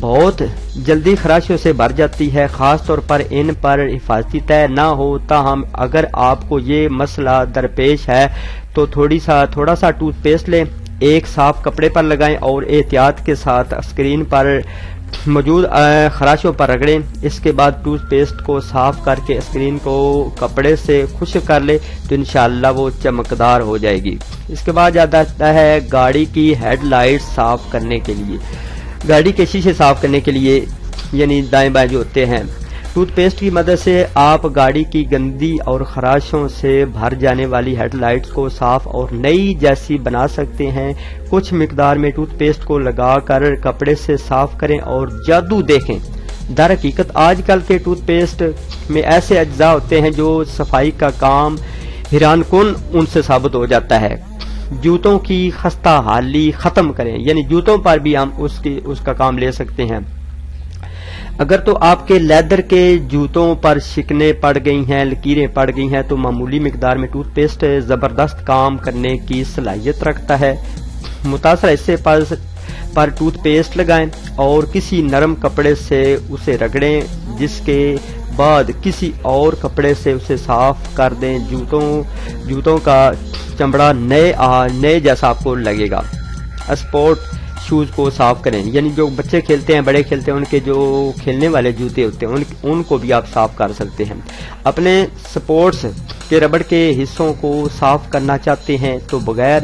بہت جلدی خراشوں سے بھر جاتی ہے، خاص طور پر ان پر حفاظتی طے نہ ہو۔ تاہم اگر آپ کو یہ مسئلہ درپیش ہے تو تھوڑا سا ٹوتھ پیسٹ لیں، ایک صاف کپڑے پر لگائیں اور احتیاط کے ساتھ اسکرین پر موجود خراشوں پر رگڑیں۔ اس کے بعد ٹوتھ پیسٹ کو صاف کر کے اسکرین کو کپڑے سے خشک کر لیں تو انشاءاللہ وہ چمکدار ہو جائے گی۔ اس کے بعد آتا ہے گاڑی کی ہیڈ لائٹ صاف کرنے کے لیے۔ گاڑی کے شیشے صاف کرنے کے لیے یعنی دائیں بائیں جو ہوتے ہیں، ٹوتھ پیسٹ کی مدد سے آپ گاڑی کی گندی اور خراشوں سے بھر جانے والی ہیڈ لائٹس کو صاف اور نئی جیسی بنا سکتے ہیں۔ کچھ مقدار میں ٹوتھ پیسٹ کو لگا کر کپڑے سے صاف کریں اور جادو دیکھیں۔ در حقیقت آج کل کے ٹوتھ پیسٹ میں ایسے اجزاء ہوتے ہیں جو صفائی کا کام حیران کن ان سے ثابت ہو جاتا ہے۔ جوتوں کی خستہ حالی ختم کریں، یعنی جوتوں پر بھی ہم اس کا کام لے سکتے ہیں۔ اگر تو آپ کے لیدر کے جوتوں پر شکنیں پڑ گئی ہیں، لکیریں پڑ گئی ہیں تو معمولی مقدار میں ٹوتھ پیسٹ زبردست کام کرنے کی صلاحیت رکھتا ہے۔ متاثرہ حصے پر ٹوتھ پیسٹ لگائیں اور کسی نرم کپڑے سے اسے رگڑیں، جس کے بعد کسی اور کپڑے سے اسے صاف کر دیں۔ جوتوں کا چمڑا نئے جیسا آپ کو لگے گا۔ اسپورٹ شوز کو صاف کریں، یعنی جو بچے کھیلتے ہیں، بڑے کھیلتے ہیں، ان کے جو کھیلنے والے جوتے ہوتے ہیں ان کو بھی آپ صاف کر سکتے ہیں۔ اپنے سپورٹس کے ربڑ کے حصوں کو صاف کرنا چاہتے ہیں تو بغیر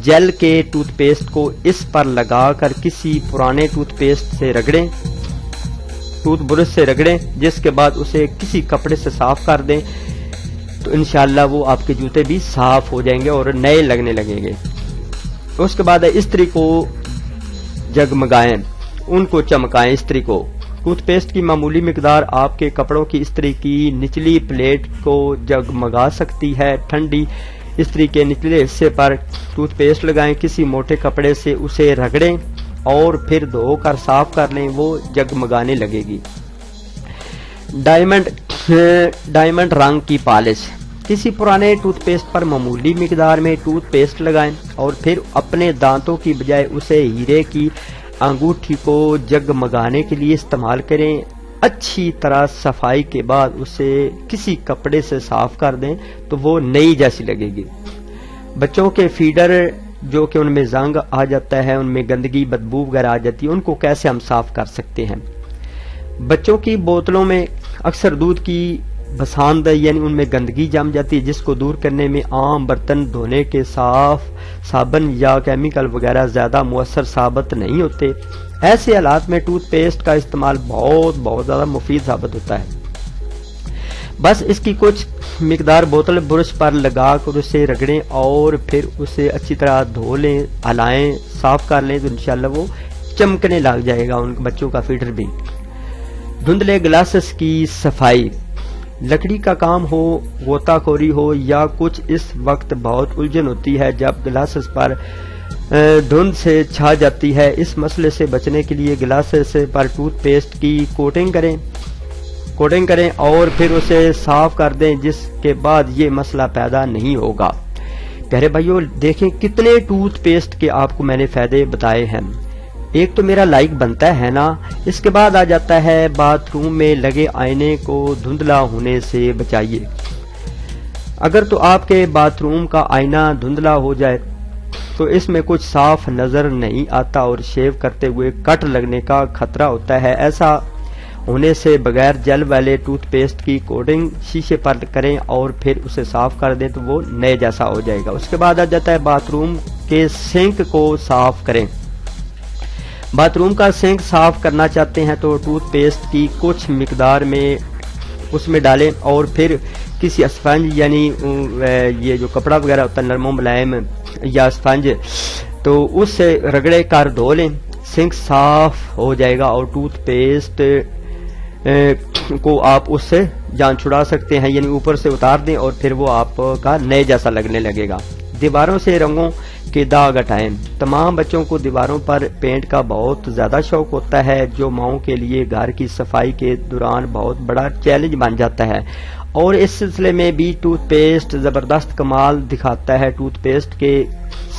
جیل کے ٹوتھ پیسٹ کو اس پر لگا کر کسی پرانے ٹوتھ پیسٹ سے رگڑیں، ٹوتھ برش سے رگڑیں، جس کے بعد اسے کسی کپڑے سے صاف کر دیں تو انشاءاللہ وہ آپ کے جوتے بھی صاف ہو جائیں گے اور نئے لگنے لگیں گے۔ اس کے بعد استری کو جگمگائیں، ان کو چمکائیں۔ استری کو ٹوتھ پیسٹ کی معمولی مقدار آپ کے کپڑوں کی استری کی نچلی پلیٹ کو جگمگا سکتی ہے۔ ٹھنڈی استری کے نچلے حصے پر ٹوتھ پیسٹ لگائیں، کسی موٹے کپڑے سے اسے رگڑیں اور پھر دھو کر صاف کر لیں، وہ جگمگانے لگے گی۔ ڈائمنڈ رنگ کی پالش، کسی پرانے ٹوتھ پیسٹ پر معمولی مقدار میں ٹوتھ پیسٹ لگائیں اور پھر اپنے دانتوں کی بجائے اسے ہیرے کی انگوٹھی کو جگمگانے کے لیے استعمال کریں۔ اچھی طرح صفائی کے بعد اسے کسی کپڑے سے صاف کر دیں تو وہ نئی جیسی لگے گی۔ بچوں کے فیڈر جو کہ ان میں زنگ آ جاتا ہے، ان میں گندگی بدبو وغیرہ آ جاتی ہے، ان کو کیسے ہم صاف کر سکتے ہیں؟ بچوں کی بوتلوں میں اکثر دودھ کی بساند یعنی ان میں گندگی جم جاتی ہے، جس کو دور کرنے میں عام برتن دھونے کے صاف صابن یا کیمیکل وغیرہ زیادہ مؤثر ثابت نہیں ہوتے۔ ایسے حالات میں ٹوتھ پیسٹ کا استعمال بہت زیادہ مفید ثابت ہوتا ہے۔ بس اس کی کچھ مقدار بوتل برش پر لگا کر اسے رگڑیں اور پھر اسے اچھی طرح دھو لیں، ہلائیں، صاف کر لیں تو انشاءاللہ وہ چمکنے لگ جائے گا ان بچوں کا فیڈر بھی۔ دھندلے گلاسز کی صفائی، لکڑی کا کام ہو، غوطہ خوری ہو یا کچھ، اس وقت بہت الجھن ہوتی ہے جب گلاسز پر دھند سے چھا جاتی ہے۔ اس مسئلے سے بچنے کے لیے گلاسز پر ٹوتھ پیسٹ کی کوٹنگ کریں اور پھر اسے صاف کر دیں، جس کے بعد یہ مسئلہ پیدا نہیں ہوگا۔ پیارے بھائیو، دیکھیں کتنے ٹوتھ پیسٹ کے آپ کو میں نے فائدے بتائے ہیں۔ ایک تو میرا لائک بنتا ہے نا۔ اس کے بعد آ جاتا ہے باتھ روم میں لگے آئینے کو دھندلا ہونے سے بچائیے۔ اگر تو آپ کے باتھ روم کا آئینہ دھندلا ہو جائے تو اس میں کچھ صاف نظر نہیں آتا اور شیو کرتے ہوئے کٹ لگنے کا خطرہ ہوتا ہے۔ ایسا ہونے سے بغیر جیل والے ٹوتھ پیسٹ کی کوٹنگ شیشے پر کریں اور پھر اسے صاف کر دیں تو وہ نئے جیسا ہو جائے گا۔ اس کے بعد آ جاتا ہے باتھ روم کے سنک کو صاف کریں۔ باتھ روم کا سنک صاف کرنا چاہتے ہیں تو ٹوتھ پیسٹ کی کچھ مقدار میں اس میں ڈالیں اور پھر کسی اسفنج یعنی یہ جو کپڑا وغیرہ ہوتا ہے نرم و ملائم یا اسفنج، تو اس سے رگڑے کر دھو لیں، سنک صاف ہو جائے گا اور ٹوتھ پیسٹ کو آپ اس سے جان چھڑا سکتے ہیں، یعنی اوپر سے اتار دیں اور پھر وہ آپ کا نئے جیسا لگنے لگے گا۔ دیواروں سے رنگوں کے داغ ہٹائیں۔ تمام بچوں کو دیواروں پر پینٹ کا بہت زیادہ شوق ہوتا ہے، جو ماؤں کے لیے گھر کی صفائی کے دوران بہت بڑا چیلنج بن جاتا ہے اور اس سلسلے میں بھی ٹوتھ پیسٹ زبردست کمال دکھاتا ہے۔ ٹوتھ پیسٹ کے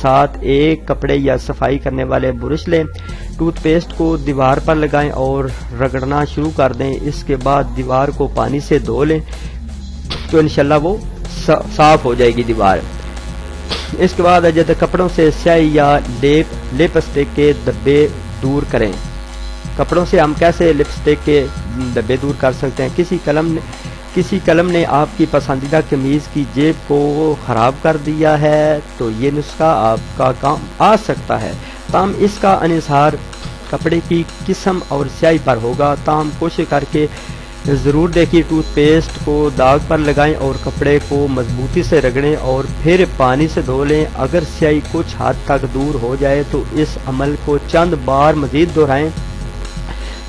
ساتھ ایک کپڑے یا صفائی کرنے والے برش لیں، ٹوتھ پیسٹ کو دیوار پر لگائیں اور رگڑنا شروع کر دیں۔ اس کے بعد دیوار کو پانی سے دھو لیں تو انشاءاللہ وہ صاف ہو جائے گی دیوار۔ اس کے بعد جب کپڑوں سے سیاہی یا لپسٹک کے دبے دور کریں۔ کپڑوں سے ہم کیسے لپسٹک کے دبے دور کر سکتے ہیں؟ کسی قلم نے آپ کی پسندیدہ قمیض کی جیب کو خراب کر دیا ہے تو یہ نسخہ آپ کا کام آ سکتا ہے، تاہم اس کا انحصار کپڑے کی قسم اور سیاہی پر ہوگا۔ تاہم کوشش کر کے ضرور دیکھیے، ٹوتھ پیسٹ کو داغ پر لگائیں اور کپڑے کو مضبوطی سے رگڑیں اور پھر پانی سے دھو لیں۔ اگر سیاہی کچھ حد تک دور ہو جائے تو اس عمل کو چند بار مزید دہرائیں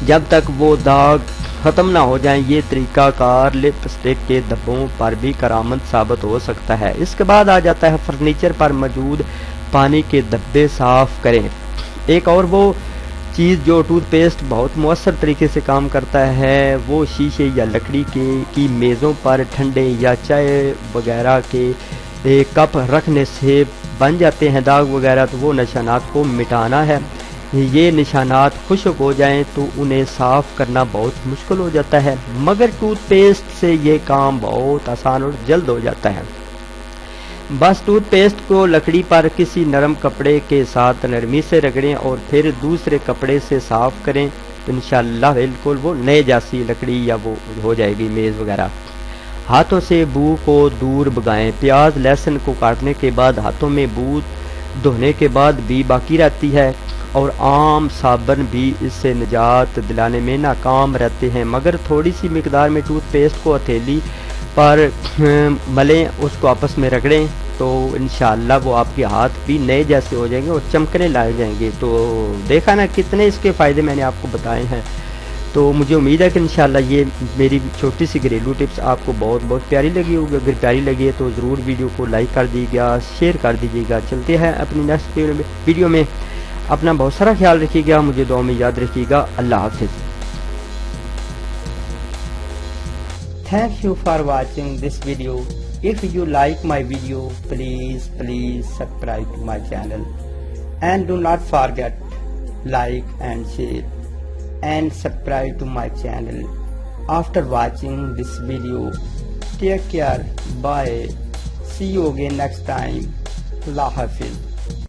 جب تک وہ داغ ختم نہ ہو جائیں۔ یہ طریقہ کار لپسٹک کے دبوں پر بھی کارآمد ثابت ہو سکتا ہے۔ اس کے بعد آ جاتا ہے فرنیچر پر موجود پانی کے دبے صاف کریں۔ ایک اور وہ چیز جو ٹوتھ پیسٹ بہت مؤثر طریقے سے کام کرتا ہے، وہ شیشے یا لکڑی کی میزوں پر ٹھنڈے یا چائے وغیرہ کے کپ رکھنے سے بن جاتے ہیں داغ وغیرہ، تو وہ نشانات کو مٹانا ہے۔ یہ نشانات خشک ہو جائیں تو انہیں صاف کرنا بہت مشکل ہو جاتا ہے، مگر ٹوتھ پیسٹ سے یہ کام بہت آسان اور جلد ہو جاتا ہے۔ بس ٹوتھ پیسٹ کو لکڑی پر کسی نرم کپڑے کے ساتھ نرمی سے رگڑیں اور پھر دوسرے کپڑے سے صاف کریں تو انشاءاللہ بالکل وہ نئے جیسی لکڑی یا وہ ہو جائے گی میز وغیرہ۔ ہاتھوں سے بو کو دور بھگائیں۔ پیاز لہسن کو کاٹنے کے بعد ہاتھوں میں بو دھونے کے بعد بھی باقی رہتی ہے اور عام صابن بھی اس سے نجات دلانے میں ناکام رہتے ہیں، مگر تھوڑی سی مقدار میں ٹوتھ پیسٹ کو ہتھیلی پر ملیں، اس کو آپس میں رگڑیں تو انشاءاللہ وہ آپ کے ہاتھ بھی نئے جیسے ہو جائیں گے اور چمکنے لائے جائیں گے۔ تو دیکھا نا کتنے اس کے فائدے میں نے آپ کو بتائے ہیں۔ تو مجھے امید ہے کہ انشاءاللہ یہ میری چھوٹی سی گھریلو ٹپس آپ کو بہت بہت پیاری لگی ہوگی۔ اگر پیاری لگی ہے تو ضرور ویڈیو کو لائک کر دیجیے گا، شیئر کر دیجیے گا۔ چلتے ہیں اپنی نیکسٹ ویڈیو میں، اپنا بہت سارا خیال رکھیے گا، مجھے دعا میں یاد رکھیے گا۔ اللہ حافظ۔ Thank you for watching this video. If you like my video, please subscribe to my channel and do not forget like and share and subscribe to my channel. After watching this video, take care, bye, see you again next time. Allah Hafiz.